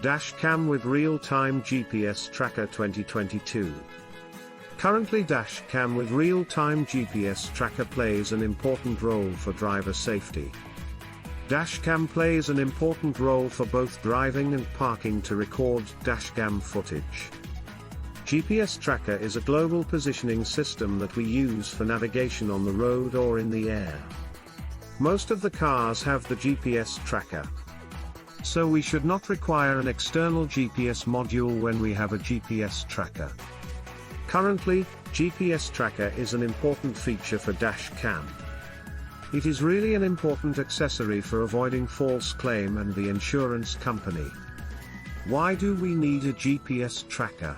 Dashcam with Real-Time GPS Tracker 2022. Currently, Dashcam with Real-Time GPS Tracker plays an important role for driver safety. Dashcam plays an important role for both driving and parking to record dashcam footage. GPS Tracker is a global positioning system that we use for navigation on the road or in the air. Most of the cars have the GPS tracker, so we should not require an external GPS module when we have a GPS tracker. Currently, GPS tracker is an important feature for dashcam. It is really an important accessory for avoiding false claim and the insurance company. Why do we need a GPS tracker?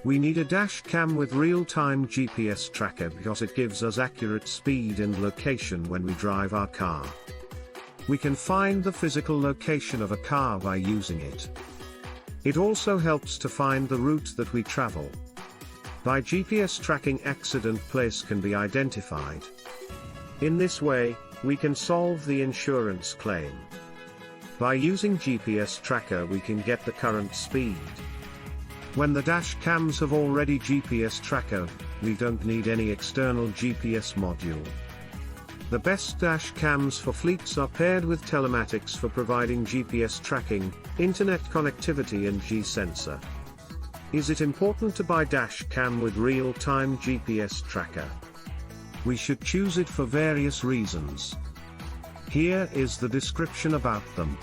We need a dashcam with real-time GPS tracker because it gives us accurate speed and location when we drive our car. We can find the physical location of a car by using it. It also helps to find the route that we travel. By GPS tracking, accident place can be identified. In this way, we can solve the insurance claim. By using GPS tracker, we can get the current speed. When the dash cams have already GPS tracker, we don't need any external GPS module. The best dash cams for fleets are paired with telematics for providing GPS tracking, internet connectivity and G-sensor. Is it important to buy dash cam with real-time GPS tracker? We should choose it for various reasons. Here is the description about them.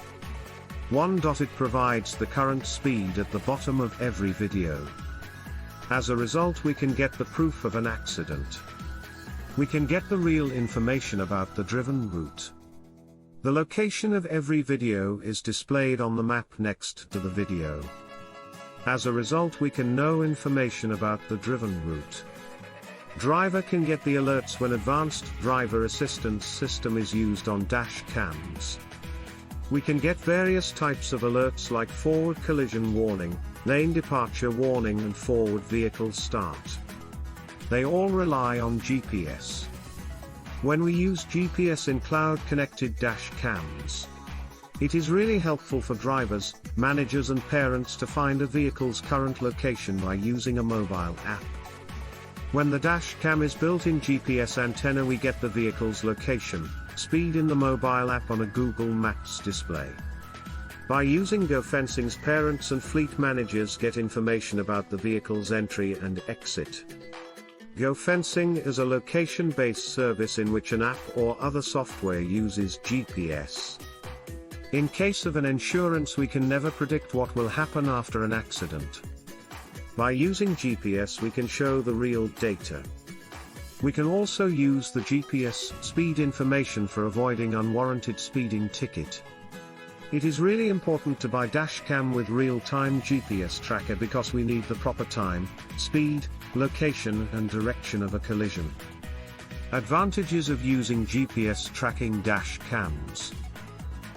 1. It provides the current speed at the bottom of every video. As a result, we can get the proof of an accident. We can get the real information about the driven route. The location of every video is displayed on the map next to the video. As a result, we can know information about the driven route. Driver can get the alerts when advanced driver assistance system is used on dash cams. We can get various types of alerts like forward collision warning, lane departure warning and forward vehicle start. They all rely on GPS. When we use GPS in cloud-connected dash cams, it is really helpful for drivers, managers and parents to find a vehicle's current location by using a mobile app. When the dash cam is built in GPS antenna, we get the vehicle's location, speed in the mobile app on a Google Maps display. By using GoFencing's, parents and fleet managers get information about the vehicle's entry and exit. GoFencing is a location-based service in which an app or other software uses GPS. In case of an insurance, we can never predict what will happen after an accident. By using GPS, we can show the real data. We can also use the GPS speed information for avoiding unwarranted speeding ticket. It is really important to buy dashcam with real-time GPS tracker because we need the proper time, speed, location and direction of a collision. Advantages of using GPS tracking dash cams.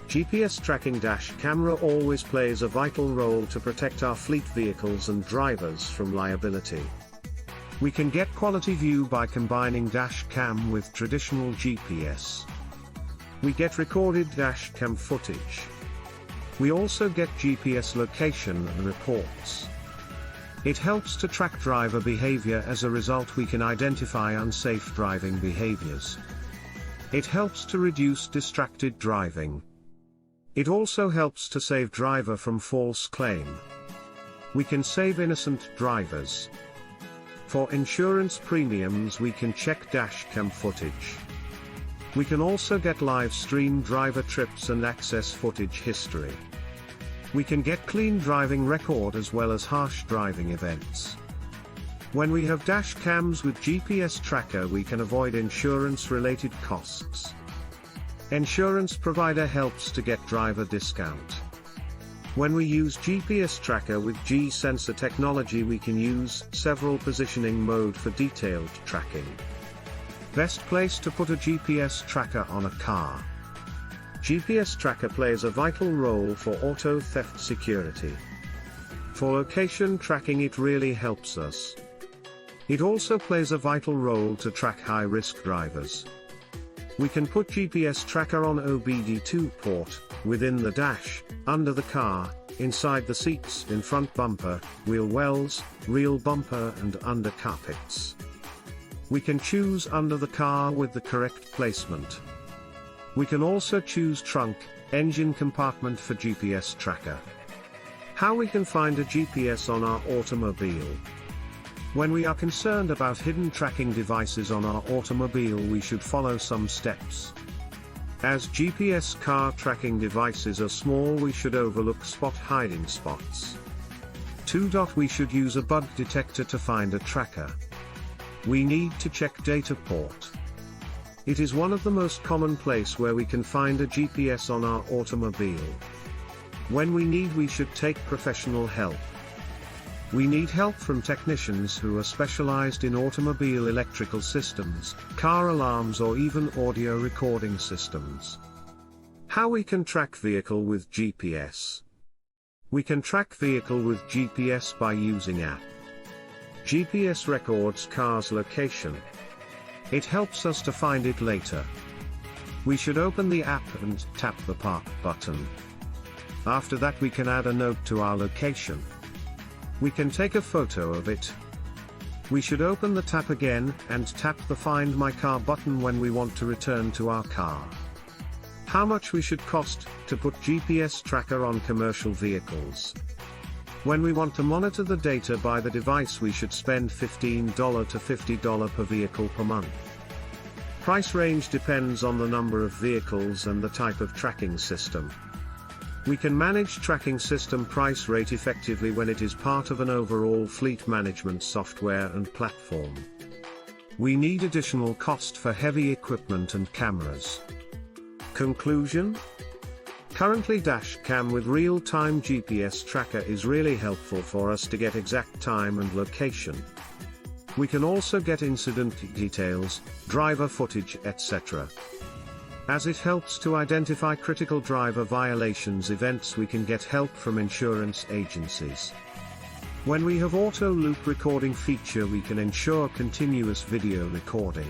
GPS tracking dash camera always plays a vital role to protect our fleet vehicles and drivers from liability. We can get quality view by combining dash cam with traditional GPS. We get recorded dash cam footage. We also get GPS location and reports. It helps to track driver behavior. As a result, we can identify unsafe driving behaviors. It helps to reduce distracted driving. It also helps to save driver from false claim. We can save innocent drivers. For insurance premiums, we can check dashcam footage. We can also get live stream driver trips and access footage history. We can get clean driving record as well as harsh driving events. When we have dash cams with GPS tracker, we can avoid insurance related costs. Insurance provider helps to get driver discount. When we use GPS tracker with G-sensor technology, we can use several positioning mode for detailed tracking. Best place to put a GPS tracker on a car. GPS tracker plays a vital role for auto theft security. For location tracking, it really helps us. It also plays a vital role to track high-risk drivers. We can put GPS tracker on OBD2 port, within the dash, under the car, inside the seats, in front bumper, wheel wells, rear bumper and under carpets. We can choose under the car with the correct placement. We can also choose trunk, engine compartment for GPS tracker. How we can find a GPS on our automobile. When we are concerned about hidden tracking devices on our automobile, we should follow some steps. As GPS car tracking devices are small, we should overlook spot hiding spots. 2. We should use a bug detector to find a tracker. We need to check data port. It is one of the most common place where we can find a GPS on our automobile. When we need, we should take professional help. We need help from technicians who are specialized in automobile electrical systems, car alarms or even audio recording systems. How we can track vehicle with GPS. We can track vehicle with GPS by using app. GPS records car's location. It helps us to find it later. We should open the app and tap the park button. After that we can add a note to our location. We can take a photo of it. We should open the tap again and tap the Find My Car button when we want to return to our car. How much we should cost to put GPS tracker on commercial vehicles. When we want to monitor the data by the device, we should spend $15 to $50 per vehicle per month. Price range depends on the number of vehicles and the type of tracking system. We can manage tracking system price rate effectively when it is part of an overall fleet management software and platform. We need additional cost for heavy equipment and cameras. Conclusion? Currently, dashcam with real-time GPS tracker is really helpful for us to get exact time and location. We can also get incident details, driver footage, etc. As it helps to identify critical driver violations events, we can get help from insurance agencies. When we have auto loop recording feature, we can ensure continuous video recording.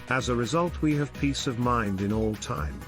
As a result, we have peace of mind in all time.